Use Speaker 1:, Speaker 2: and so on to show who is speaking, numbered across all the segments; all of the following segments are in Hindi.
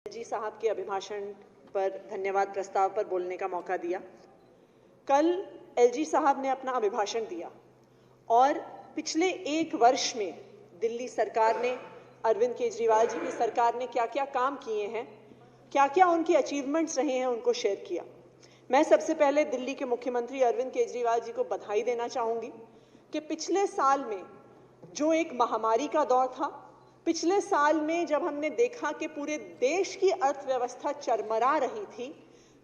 Speaker 1: जी साहब के अभिभाषण पर धन्यवाद प्रस्ताव पर बोलने का मौका दिया। कल एलजी साहब ने अपना अभिभाषण दिया और पिछले एक वर्ष में दिल्ली सरकार ने, अरविंद केजरीवाल जी की सरकार ने क्या क्या काम किए हैं, क्या क्या उनके अचीवमेंट्स रहे हैं, उनको शेयर किया। मैं सबसे पहले दिल्ली के मुख्यमंत्री अरविंद केजरीवाल जी को बधाई देना चाहूँगी कि पिछले साल में जो एक महामारी का दौर था, पिछले साल में जब हमने देखा कि पूरे देश की अर्थव्यवस्था चरमरा रही थी,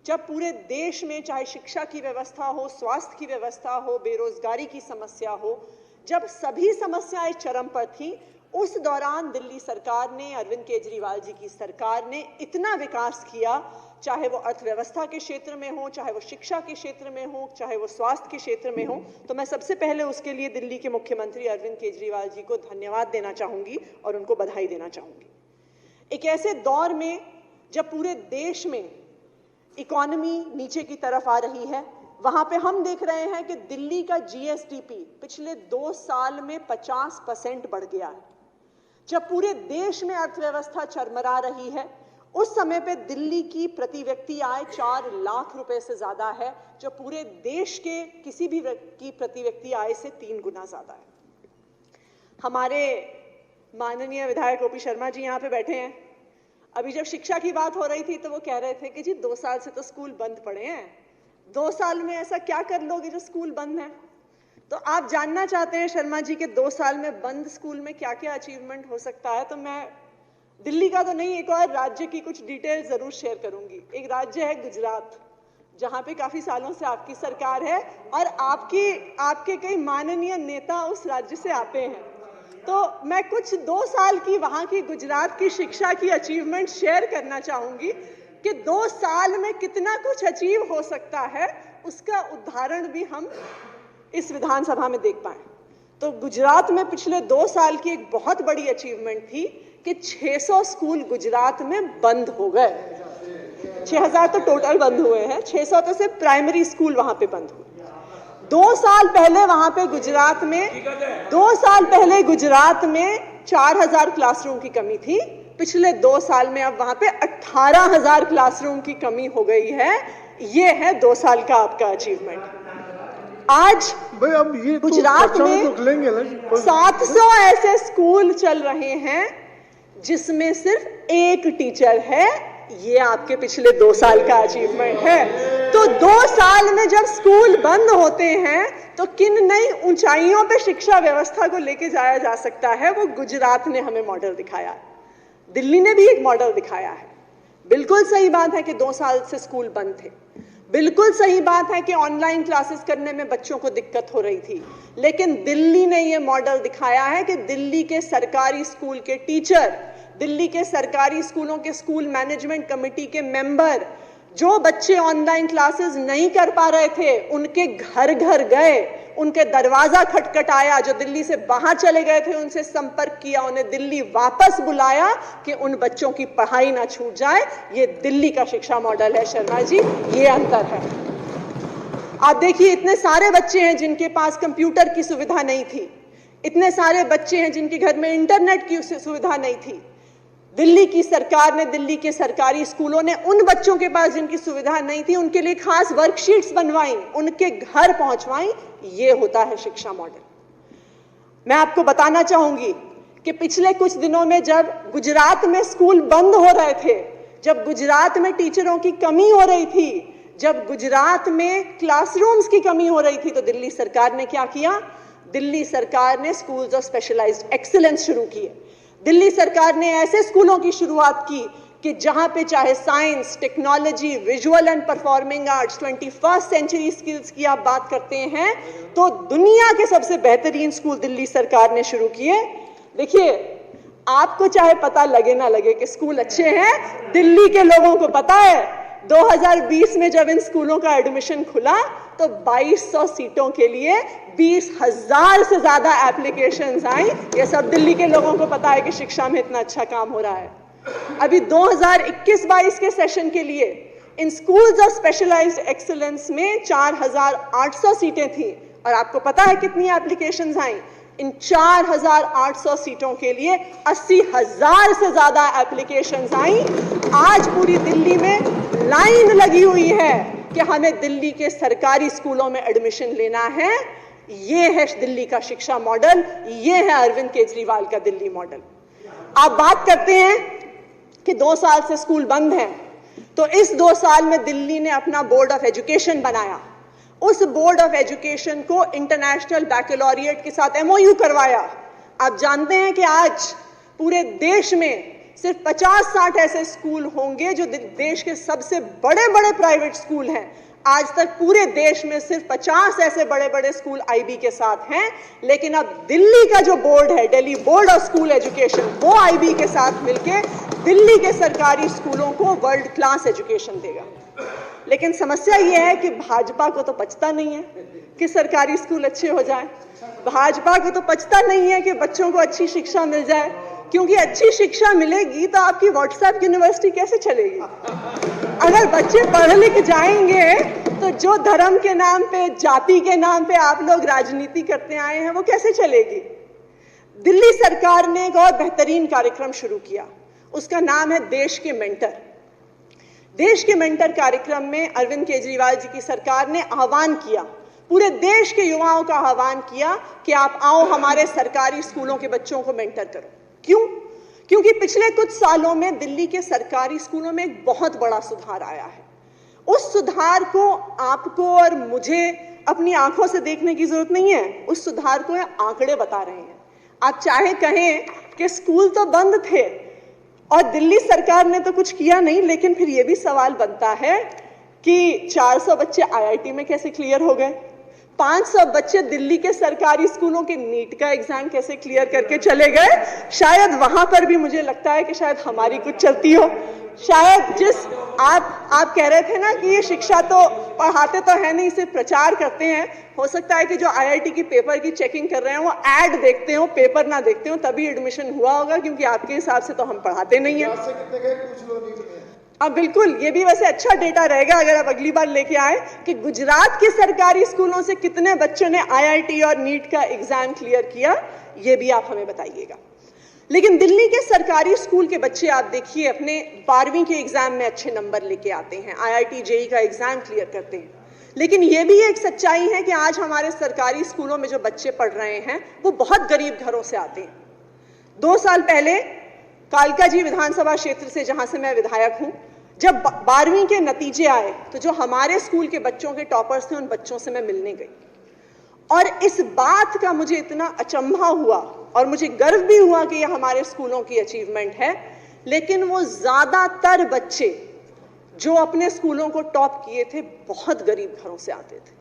Speaker 1: जब पूरे देश में चाहे शिक्षा की व्यवस्था हो, स्वास्थ्य की व्यवस्था हो, बेरोजगारी की समस्या हो, जब सभी समस्याएं चरम पर थी, उस दौरान दिल्ली सरकार ने, अरविंद केजरीवाल जी की सरकार ने इतना विकास किया, चाहे वो अर्थव्यवस्था के क्षेत्र में हो, चाहे वो शिक्षा के क्षेत्र में हो, चाहे वो स्वास्थ्य के क्षेत्र में हो। तो मैं सबसे पहले उसके लिए दिल्ली के मुख्यमंत्री अरविंद केजरीवाल जी को धन्यवाद देना चाहूंगी और उनको बधाई देना चाहूंगी। एक ऐसे दौर में जब पूरे देश में इकोनॉमी नीचे की तरफ आ रही है, वहां पे हम देख रहे हैं कि दिल्ली का जीएसडीपी पिछले 2 साल में 50% बढ़ गया है। जब पूरे देश में अर्थव्यवस्था चरमरा रही है, उस समय पे दिल्ली की प्रति व्यक्ति आय 4 लाख रुपए से ज्यादा है, जो पूरे देश के किसी भी की प्रति व्यक्ति आय से 3 गुना ज्यादा है। हमारे माननीय विधायक ओपी शर्मा जी यहाँ पे बैठे हैं। अभी जब शिक्षा की बात हो रही थी तो वो कह रहे थे कि जी 2 साल से तो स्कूल बंद पड़े हैं, 2 साल में ऐसा क्या कर लोगे जो स्कूल बंद है। तो आप जानना चाहते हैं शर्मा जी के 2 साल में बंद स्कूल में क्या क्या अचीवमेंट हो सकता है, तो मैं दिल्ली का तो नहीं, एक और राज्य की कुछ डिटेल जरूर शेयर करूंगी। एक राज्य है गुजरात, जहां पे काफी सालों से आपकी सरकार है और आपके कई माननीय नेता उस राज्य से आते हैं। तो मैं कुछ 2 साल की वहां की गुजरात की शिक्षा की अचीवमेंट शेयर करना चाहूंगी कि 2 साल में कितना कुछ अचीव हो सकता है, उसका उदाहरण भी हम इस विधानसभा में देख पाए। तो गुजरात में पिछले 2 साल की एक बहुत बड़ी अचीवमेंट थी कि 600 स्कूल गुजरात में बंद हो गए। 6000 तो टोटल बंद हुए हैं, 600 तो सिर्फ प्राइमरी स्कूल वहां पे बंद हुए। 2 साल पहले वहां पे गुजरात में 2 साल पहले गुजरात में 4000 क्लासरूम की कमी थी। पिछले 2 साल में अब वहां पे 18000 क्लासरूम की कमी हो गई है। ये है 2 साल का आपका अचीवमेंट। आज
Speaker 2: अब ये
Speaker 1: गुजरात में 700 ऐसे स्कूल चल रहे हैं जिसमें सिर्फ 1 टीचर है। ये आपके पिछले 2 साल का अचीवमेंट है। तो 2 साल में जब स्कूल बंद होते हैं तो किन नई ऊंचाइयों पे शिक्षा व्यवस्था को लेके जाया जा सकता है, वो गुजरात ने हमें मॉडल दिखाया है। दिल्ली ने भी एक मॉडल दिखाया है। बिल्कुल सही बात है कि 2 साल से स्कूल बंद थे, बिल्कुल सही बात है कि ऑनलाइन क्लासेस करने में बच्चों को दिक्कत हो रही थी, लेकिन दिल्ली ने यह मॉडल दिखाया है कि दिल्ली के सरकारी स्कूल के टीचर, दिल्ली के सरकारी स्कूलों के स्कूल मैनेजमेंट कमेटी के मेंबर, जो बच्चे ऑनलाइन क्लासेस नहीं कर पा रहे थे, उनके घर घर गए, उनके दरवाजा खटखटाया, जो दिल्ली से बाहर चले गए थे उनसे संपर्क किया, उन्हें दिल्ली वापस बुलाया कि उन बच्चों की पढ़ाई ना छूट जाए। ये दिल्ली का शिक्षा मॉडल है शर्मा जी, ये अंतर है। आप देखिए, इतने सारे बच्चे हैं जिनके पास कंप्यूटर की सुविधा नहीं थी, इतने सारे बच्चे हैं जिनके घर में इंटरनेट की सुविधा नहीं थी। दिल्ली की सरकार ने, दिल्ली के सरकारी स्कूलों ने उन बच्चों के पास जिनकी सुविधा नहीं थी, उनके लिए खास वर्कशीट्स बनवाई, उनके घर पहुंचवाई। ये होता है शिक्षा मॉडल। मैं आपको बताना चाहूंगी कि पिछले कुछ दिनों में जब गुजरात में स्कूल बंद हो रहे थे, जब गुजरात में टीचरों की कमी हो रही थी, जब गुजरात में क्लासरूम्स की कमी हो रही थी, तो दिल्ली सरकार ने क्या किया? दिल्ली सरकार ने स्कूल्स ऑफ स्पेशलाइज्ड एक्सीलेंस शुरू किए। दिल्ली सरकार ने ऐसे स्कूलों की शुरुआत की कि जहां पे चाहे science, technology, visual and performing arts, 21st century skills की आप बात करते हैं तो दुनिया के सबसे बेहतरीन स्कूल दिल्ली सरकार ने शुरू किए। देखिए, आपको चाहे पता लगे ना लगे कि स्कूल अच्छे हैं, दिल्ली के लोगों को पता है। 2020 में जब इन स्कूलों का एडमिशन खुला तो 2200 सीटों के लिए 20,000 से ज्यादा एप्लीकेशंस आई। ये सब दिल्ली के लोगों को पता है कि शिक्षा में इतना अच्छा काम हो रहा है। अभी 2021-22 के सेशन के लिए in schools of specialised excellence में 4800 सीटें थी और आपको पता है कितनी एप्लीकेशंस आई? इन 4,800 सीटों के लिए 80,000 से ज्यादा एप्लीकेशंस आई। आज पूरी दिल्ली में लाइन लगी हुई है कि हमें दिल्ली के सरकारी स्कूलों में एडमिशन लेना है। ये है दिल्ली का शिक्षा मॉडल, ये है अरविंद केजरीवाल का दिल्ली मॉडल। आप बात करते हैं कि 2 साल से स्कूल बंद हैं, तो इस 2 साल में दिल्ली ने अपना बोर्ड ऑफ एजुकेशन बनाया। उस बोर्ड ऑफ एजुकेशन को इंटरनेशनल बैकलॉरिएट के साथ MOU करवाया। आप जानते हैं कि आज पूरे देश में सिर्फ 50-60 ऐसे स्कूल होंगे जो देश के सबसे बड़े बड़े प्राइवेट स्कूल हैं। आज तक पूरे देश में सिर्फ 50 ऐसे बड़े बड़े स्कूल IB के साथ हैं, लेकिन अब दिल्ली का जो बोर्ड है, Delhi board of school education, वो IB के साथ मिलके दिल्ली के सरकारी स्कूलों को वर्ल्ड क्लास एजुकेशन देगा। लेकिन समस्या ये है कि भाजपा को तो पचता नहीं है कि सरकारी स्कूल अच्छे हो जाए। भाजपा को तो पचता नहीं है कि बच्चों को अच्छी शिक्षा मिल जाए, क्योंकि अच्छी शिक्षा मिलेगी तो आपकी व्हाट्सएप यूनिवर्सिटी कैसे चलेगी? अगर बच्चे पढ़ लिख जाएंगे तो जो धर्म के नाम पे, जाति के नाम पे आप लोग राजनीति करते आए हैं, वो कैसे चलेगी? दिल्ली सरकार ने एक और बेहतरीन कार्यक्रम शुरू किया, उसका नाम है देश के मेंटर। देश के मेंटर कार्यक्रम में अरविंद केजरीवाल जी की सरकार ने आह्वान किया, पूरे देश के युवाओं का आह्वान किया कि आप आओ हमारे सरकारी स्कूलों के बच्चों को मेंटर करो। क्यों? क्योंकि पिछले कुछ सालों में दिल्ली के सरकारी स्कूलों में एक बहुत बड़ा सुधार आया है। उस सुधार को आपको और मुझे अपनी आंखों से देखने की जरूरत नहीं है, उस सुधार को आंकड़े बता रहे हैं। आप चाहे कहें कि स्कूल तो बंद थे और दिल्ली सरकार ने तो कुछ किया नहीं, लेकिन फिर यह भी सवाल बनता है कि 400 बच्चे IIT में कैसे क्लियर हो गए? 500 बच्चे दिल्ली के सरकारी स्कूलों के नीट का एग्जाम कैसे क्लियर करके चले गए? शायद वहां पर भी मुझे लगता है कि शायद हमारी कुछ चलती हो। शायद जिस आप कह रहे थे ना कि ये शिक्षा तो पढ़ाते तो है नहीं, सिर्फ प्रचार करते हैं। हो सकता है कि जो IIT की पेपर की चेकिंग कर रहे हैं वो ऐड देखते हो, पेपर ना देखते हो, तभी एडमिशन हुआ होगा, क्योंकि आपके हिसाब से तो हम पढ़ाते नहीं है। अब बिल्कुल ये भी वैसे अच्छा डेटा रहेगा अगर आप अगली बार लेके आए कि गुजरात के सरकारी स्कूलों से कितने बच्चों ने IIT और नीट का एग्जाम क्लियर किया, ये भी आप हमें बताइएगा। लेकिन दिल्ली के सरकारी स्कूल के बच्चे आप देखिए अपने 12वीं के एग्जाम में अच्छे नंबर लेके आते हैं, IIT JEE का एग्जाम क्लियर करते हैं। लेकिन ये भी एक सच्चाई है कि आज हमारे सरकारी स्कूलों में जो बच्चे पढ़ रहे हैं वो बहुत गरीब घरों से आते हैं। 2 साल पहले कालका जी विधानसभा क्षेत्र से, जहां से मैं विधायक हूं, जब 12वीं के नतीजे आए तो जो हमारे स्कूल के बच्चों के टॉपर्स थे उन बच्चों से मैं मिलने गई, और इस बात का मुझे इतना अचंभा हुआ और मुझे गर्व भी हुआ कि यह हमारे स्कूलों की अचीवमेंट है। लेकिन वो ज्यादातर बच्चे जो अपने स्कूलों को टॉप किए थे बहुत गरीब घरों से आते थे।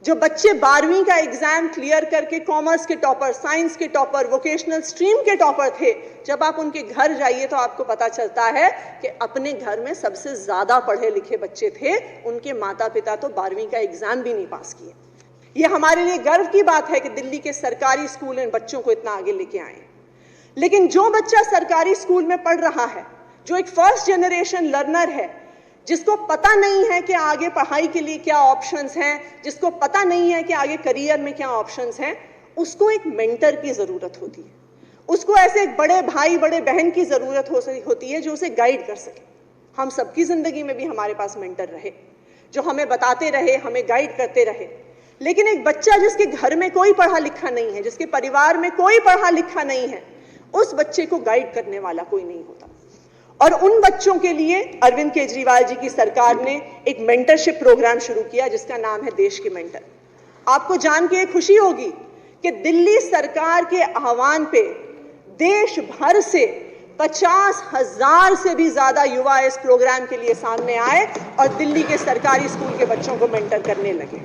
Speaker 1: जो बच्चे 12वीं का एग्जाम क्लियर करके कॉमर्स के टॉपर, साइंस के टॉपर, वोकेशनल स्ट्रीम के टॉपर थे, जब आप उनके घर जाइए तो आपको पता चलता है कि अपने घर में सबसे ज्यादा पढ़े लिखे बच्चे थे, उनके माता पिता तो 12वीं का एग्जाम भी नहीं पास किए। ये हमारे लिए गर्व की बात है कि दिल्ली के सरकारी स्कूल इन बच्चों को इतना आगे लेके आए। लेकिन जो बच्चा सरकारी स्कूल में पढ़ रहा है, जो एक फर्स्ट जनरेशन लर्नर है, जिसको पता नहीं है कि आगे पढ़ाई के लिए क्या ऑप्शंस हैं, जिसको पता नहीं है कि आगे करियर में क्या ऑप्शंस हैं, उसको एक मेंटर की जरूरत होती है। उसको ऐसे एक बड़े भाई बड़े बहन की जरूरत होती है जो उसे गाइड कर सके। हम सबकी जिंदगी में भी हमारे पास मेंटर रहे, जो हमें बताते रहे, हमें गाइड करते रहे। लेकिन एक बच्चा जिसके घर में कोई पढ़ा लिखा नहीं है, जिसके परिवार में कोई पढ़ा लिखा नहीं है, उस बच्चे को गाइड करने वाला कोई नहीं होता। और उन बच्चों के लिए अरविंद केजरीवाल जी की सरकार ने एक मेंटरशिप प्रोग्राम शुरू किया जिसका नाम है देश के मेंटर। आपको जान के खुशी होगी कि दिल्ली सरकार के आह्वान पे देश भर से 50,000 से भी ज्यादा युवा इस प्रोग्राम के लिए सामने आए और दिल्ली के सरकारी स्कूल के बच्चों को मेंटर करने लगे।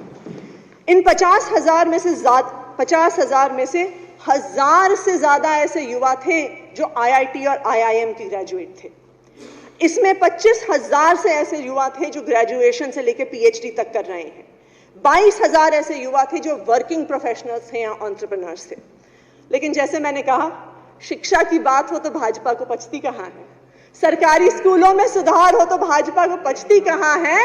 Speaker 1: इन 50,000 में से 1,000 से ज्यादा ऐसे युवा थे जो IIT और IIM के ग्रेजुएट थे। इसमें 25,000 से ऐसे युवा थे जो ग्रेजुएशन से लेकर PhD तक कर रहे हैं। 22,000 ऐसे युवा थे जो वर्किंग प्रोफेशनल्स थे या एंटरप्रेन्योर्स थे। लेकिन जैसे मैंने कहा, शिक्षा की बात हो तो भाजपा को पचती कहाँ है? सरकारी स्कूलों में सुधार हो तो भाजपा को पचती कहाँ है?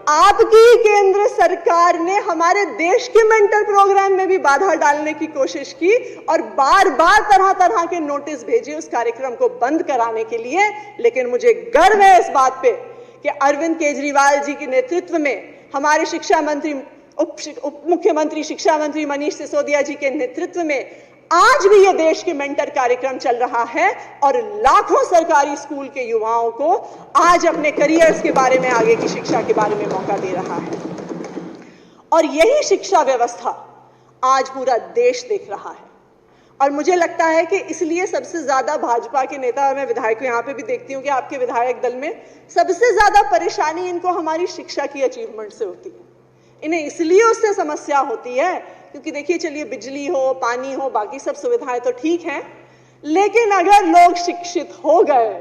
Speaker 1: आपकी केंद्र सरकार ने हमारे देश के मेंटर प्रोग्राम में भी बाधा डालने की कोशिश की और बार बार तरह तरह के नोटिस भेजे उस कार्यक्रम को बंद कराने के लिए। लेकिन मुझे गर्व है इस बात पे कि अरविंद केजरीवाल जी के नेतृत्व में, हमारे शिक्षा मंत्री, उप मुख्यमंत्री शिक्षा मंत्री मनीष सिसोदिया जी के नेतृत्व में आज भी ये देश के मेंटर कार्यक्रम चल रहा है और लाखों सरकारी स्कूल के युवाओं को आज अपने करियर्स के बारे में, आगे की शिक्षा के बारे में मौका दे रहा है। और यही शिक्षा व्यवस्था आज पूरा देश देख रहा है। और मुझे लगता है कि इसलिए सबसे ज्यादा भाजपा के नेता, और मैं विधायक यहां पे भी देखती हूं कि आपके विधायक दल में सबसे ज्यादा परेशानी इनको हमारी शिक्षा की अचीवमेंट से होती है। इन्हें इसलिए उससे समस्या होती है क्योंकि देखिए, चलिए बिजली हो, पानी हो, बाकी सब सुविधाएं तो ठीक हैं, लेकिन अगर लोग शिक्षित हो गए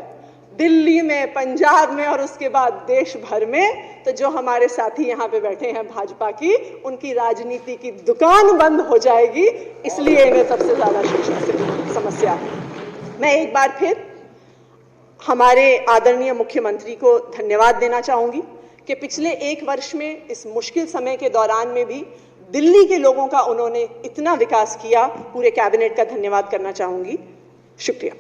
Speaker 1: दिल्ली में, पंजाब में और उसके बाद देश भर में, तो जो हमारे साथी यहाँ पे बैठे हैं भाजपा की, उनकी राजनीति की दुकान बंद हो जाएगी। इसलिए इन्हें सबसे ज्यादा शिक्षा से समस्या है। मैं एक बार फिर हमारे आदरणीय मुख्यमंत्री को धन्यवाद देना चाहूंगी कि पिछले एक वर्ष में इस मुश्किल समय के दौरान में भी दिल्ली के लोगों का उन्होंने इतना विकास किया। पूरे कैबिनेट का धन्यवाद करना चाहूंगी। शुक्रिया।